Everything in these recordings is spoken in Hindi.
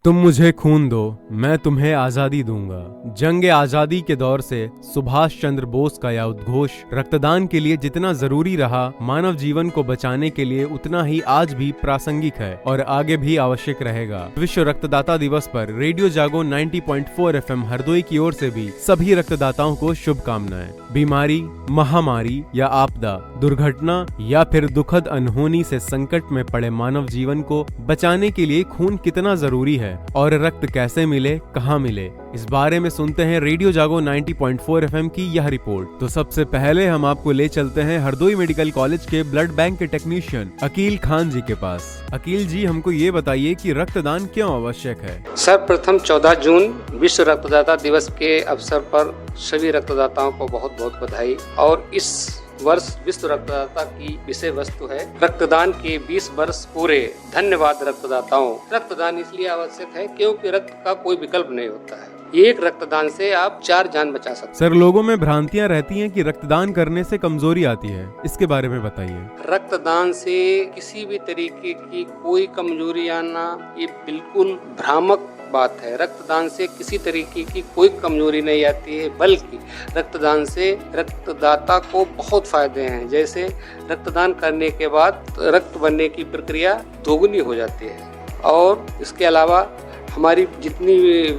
तुम मुझे खून दो, मैं तुम्हें आजादी दूंगा। जंग आजादी के दौर से सुभाष चंद्र बोस का यह उद्घोष रक्तदान के लिए जितना जरूरी रहा, मानव जीवन को बचाने के लिए उतना ही आज भी प्रासंगिक है और आगे भी आवश्यक रहेगा। विश्व रक्तदाता दिवस पर रेडियो जागो 90.4 FM हरदोई की ओर से भी सभी रक्तदाताओं को शुभकामनाएं। बीमारी, महामारी या आपदा, दुर्घटना या फिर दुखद अनहोनी से संकट में पड़े मानव जीवन को बचाने के लिए खून कितना जरूरी है और रक्त कैसे मिले, कहां मिले, इस बारे में सुनते हैं रेडियो जागो 90.4 FM की यह रिपोर्ट। तो सबसे पहले हम आपको ले चलते हैं हरदोई मेडिकल कॉलेज के ब्लड बैंक के टेक्नीशियन अकील खान जी के पास। अकील जी, हमको ये बताइए कि रक्तदान क्यों आवश्यक है? सर्वप्रथम 14 जून विश्व रक्तदाता दिवस के अवसर पर सभी रक्तदाताओं को बहुत बहुत बधाई। और इस वर्ष विश्व रक्तदाता की विषय वस्तु है रक्तदान के 20 वर्ष पूरे। धन्यवाद रक्तदाताओं। रक्तदान इसलिए आवश्यक है क्योंकि रक्त का कोई विकल्प नहीं होता है। एक रक्तदान से आप 4 जान बचा सकते हैं। सर, लोगों में भ्रांतियां रहती हैं कि रक्तदान करने से कमजोरी आती है, इसके बारे में बताइए। रक्तदान से किसी भी तरीके की कोई कमजोरी आना ये बिल्कुल भ्रामक बात है। रक्तदान से किसी तरीके की कोई कमजोरी नहीं आती है, बल्कि रक्तदान से रक्तदाता को बहुत फायदे हैं। जैसे रक्तदान करने के बाद रक्त बनने की प्रक्रिया दोगुनी हो जाती है और इसके अलावा हमारी जितनी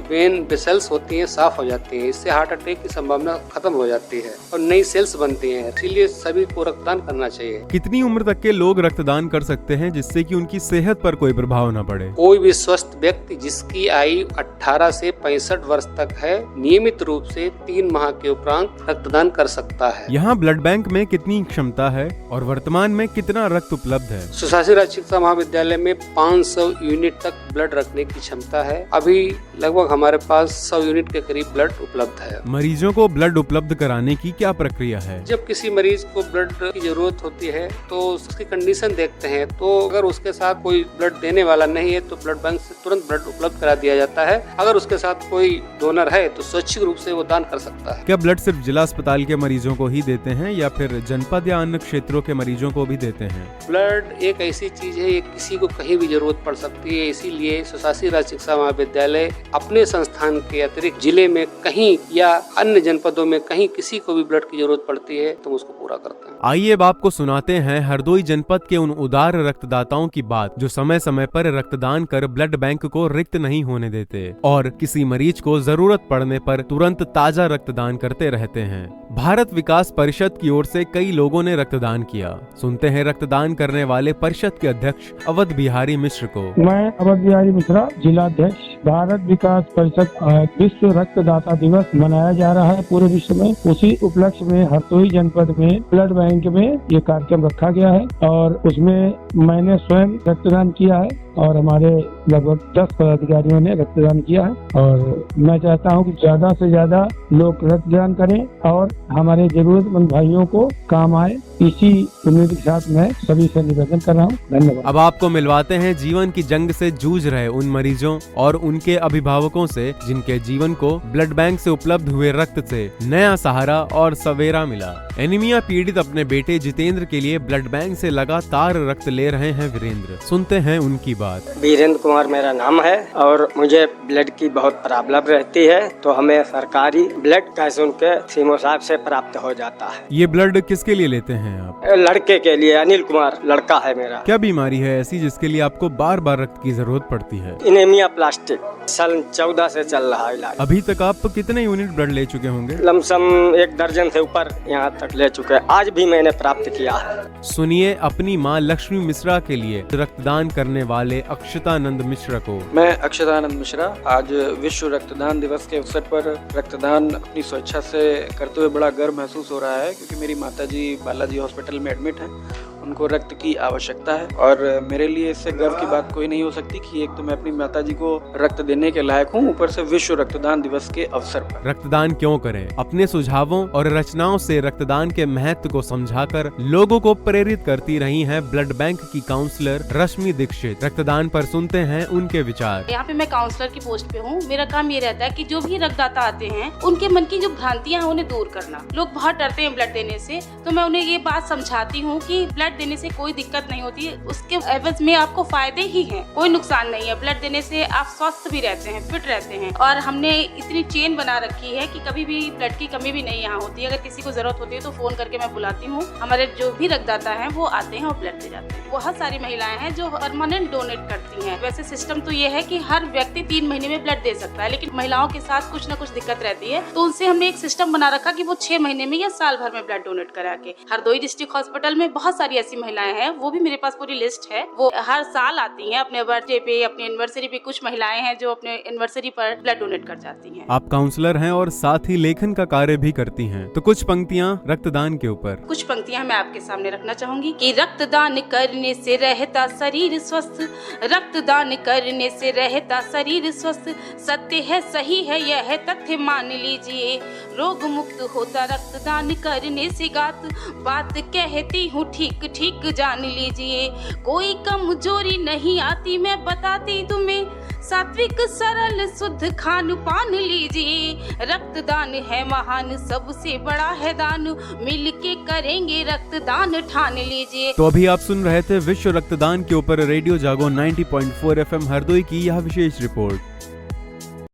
वेन वेसल्स होती हैं साफ हो जाती हैं। इससे हार्ट अटैक की संभावना खत्म हो जाती है और नई सेल्स बनती हैं। इसीलिए सभी को रक्तदान करना चाहिए। कितनी उम्र तक के लोग रक्तदान कर सकते हैं जिससे कि उनकी सेहत पर कोई प्रभाव न पड़े? कोई भी स्वस्थ व्यक्ति जिसकी आयु 18 से 65 वर्ष तक है, नियमित रूप से 3 माह के उपरांत रक्तदान कर सकता है। यहाँ ब्लड बैंक में कितनी क्षमता है और वर्तमान में कितना रक्त उपलब्ध है? सुशासी राज्य चिकित्सा महाविद्यालय में 500 यूनिट तक ब्लड रखने की क्षमता है। अभी लगभग हमारे पास 100 यूनिट के करीब ब्लड उपलब्ध है। मरीजों को ब्लड उपलब्ध कराने की क्या प्रक्रिया है? जब किसी मरीज को ब्लड की जरूरत होती है तो उसकी कंडीशन देखते हैं, तो अगर उसके साथ कोई ब्लड देने वाला नहीं है तो ब्लड बैंक से तुरंत ब्लड उपलब्ध करा दिया जाता है। अगर उसके साथ कोई डोनर है तो स्वैच्छिक रूप से वो दान कर सकता है। क्या ब्लड सिर्फ जिला अस्पताल के मरीजों को ही देते हैं या फिर जनपद या अन्य क्षेत्रों के मरीजों को भी देते हैं? ब्लड एक ऐसी चीज है, किसी को कहीं भी जरूरत पड़ सकती है। इसीलिए सुशासी राज्य चिकित्सा महाविद्यालय अपने संस्थान के अतिरिक्त जिले में कहीं या अन्य जनपदों में कहीं किसी को भी ब्लड की जरूरत पड़ती है तो उसको पूरा करते हैं। आइए अब आपको सुनाते हैं हरदोई जनपद के उन उदार रक्तदाताओं की बात जो समय समय पर रक्तदान कर ब्लड बैंक को रिक्त नहीं होने देते और किसी मरीज को जरूरत पड़ने पर तुरंत ताजा रक्तदान करते रहते हैं। भारत विकास परिषद की ओर से कई लोगों ने रक्तदान किया। सुनते हैं रक्तदान करने वाले परिषद के अध्यक्ष अवध बिहारी मिश्र को। मैं अवध बिहारी मिश्रा, जिला अध्यक्ष, भारत विकास परिषद। विश्व रक्तदाता दिवस मनाया जा रहा है पूरे विश्व में। उसी उपलक्ष्य में हरदोई जनपद में ब्लड बैंक में ये कार्यक्रम रखा गया है और उसमें मैंने स्वयं रक्तदान किया है और हमारे लगभग 10 पदाधिकारियों ने रक्तदान किया है। और मैं चाहता हूं कि ज्यादा से ज्यादा लोग रक्तदान करें और हमारे जरूरतमंद भाइयों को काम आए। इसी उम्मीद के साथ मैं सभी से निवेदन कर रहा हूं। धन्यवाद। अब आपको मिलवाते हैं जीवन की जंग से जूझ रहे उन मरीजों और उनके अभिभावकों से जिनके जीवन को ब्लड बैंक से उपलब्ध हुए रक्त से नया सहारा और सवेरा मिला। एनीमिया पीड़ित अपने बेटे जितेंद्र के लिए ब्लड बैंक से लगातार रक्त ले रहे हैं वीरेंद्र। सुनते हैं उनकी बात। वीरेंद्र कुमार मेरा नाम है और मुझे ब्लड की बहुत प्रॉब्लम रहती है, तो हमें सरकारी ब्लड कैसे उनके सीमो साहब से प्राप्त हो जाता है। ये ब्लड किसके लिए लेते हैं आप? लड़के के लिए, अनिल कुमार लड़का है मेरा। क्या बीमारी है ऐसी जिसके लिए आपको बार बार रक्त की जरूरत पड़ती है? Anaemia plastic. साल 14 से चल रहा है इलाज। अभी तक आप कितने यूनिट ब्लड ले चुके होंगे? लमसम 1 दर्जन से ऊपर यहाँ तक ले चुके हैं। आज भी मैंने प्राप्त किया है। सुनिए अपनी माँ लक्ष्मी मिश्रा के लिए रक्तदान करने वाले अक्षतानंद मिश्रा को। मैं अक्षतानंद मिश्रा आज विश्व रक्तदान दिवस के अवसर पर रक्तदान अपनी स्वेच्छा से करते हुए बड़ा गर्व महसूस हो रहा है, क्योंकि मेरी माताजी बालाजी हॉस्पिटल में एडमिट हैं। उनको रक्त की आवश्यकता है और मेरे लिए इससे गर्व की बात कोई नहीं हो सकती कि एक तो मैं अपनी माताजी को रक्त देने के लायक हूँ, ऊपर से विश्व रक्तदान दिवस के अवसर पर। रक्तदान क्यों करें? अपने सुझावों और रचनाओं से रक्तदान के महत्व को समझाकर लोगों को प्रेरित करती रही हैं ब्लड बैंक की काउंसलर रश्मि दीक्षित। रक्तदान पर सुनते हैं उनके विचार। यहाँ पे मैं काउंसलर की पोस्ट पे हूँ। मेरा काम ये रहता है कि जो भी रक्तदाता आते हैं उनके मन की जो भ्रांतियाँ हैं उन्हें दूर करना। लोग बहुत डरते हैं ब्लड देने से, तो मैं उन्हें ये बात समझाती हूँ कि ब्लड देने से कोई दिक्कत नहीं होती है, उसके एवज में आपको फायदे ही हैं, कोई नुकसान नहीं है। ब्लड देने से आप स्वस्थ भी रहते हैं, फिट रहते हैं। और हमने इतनी चेन बना रखी है कि कभी भी ब्लड की कमी भी नहीं यहाँ होती है। अगर किसी को जरूरत होती है तो फोन करके मैं बुलाती हूँ, हमारे जो भी रक्तदाता हैं वो आते हैं और ब्लड दे जाते हैं। बहुत सारी महिलाएं हैं जो परमानेंट डोनेट करती हैं। वैसे सिस्टम तो ये है कि हर व्यक्ति 3 महीने में ब्लड दे सकता है, लेकिन महिलाओं के साथ कुछ न कुछ दिक्कत रहती है, तो उनसे हमने एक सिस्टम बना रखा कि वो 6 महीने में या साल भर में ब्लड डोनेट करा के। हरदोई डिस्ट्रिक्ट हॉस्पिटल में बहुत सारी ऐसी महिलाएं हैं, वो भी मेरे पास पूरी लिस्ट है, वो हर साल आती हैं अपने बर्थडे पे, अपने एनिवर्सरी पे। कुछ महिलाएं हैं जो अपने एनिवर्सरी पर ब्लड डोनेट कर जाती हैं। आप काउंसलर हैं और साथ ही लेखन का कार्य भी करती हैं, तो कुछ पंक्तियां रक्तदान के ऊपर। कुछ पंक्तियां मैं आपके सामने रखना चाहूंगी कि रक्तदान करने से रहता शरीर स्वस्थ, रक्तदान करने से रहता शरीर स्वस्थ, सत्य है सही है यह तथ्य मान लीजिए, रोग मुक्त होता रक्तदान करने से बात कहती हूँ ठीक ठीक जान लीजिए, कोई कमजोरी नहीं आती मैं बताती तुम्हें, सात्विक सरल शुद्ध खान पान लीजिए, रक्तदान है महान सबसे बड़ा है दान, मिलके करेंगे रक्तदान ठान लीजिए। तो अभी आप सुन रहे थे विश्व रक्तदान के ऊपर रेडियो जागो 90.4 FM हरदोई की यह विशेष रिपोर्ट।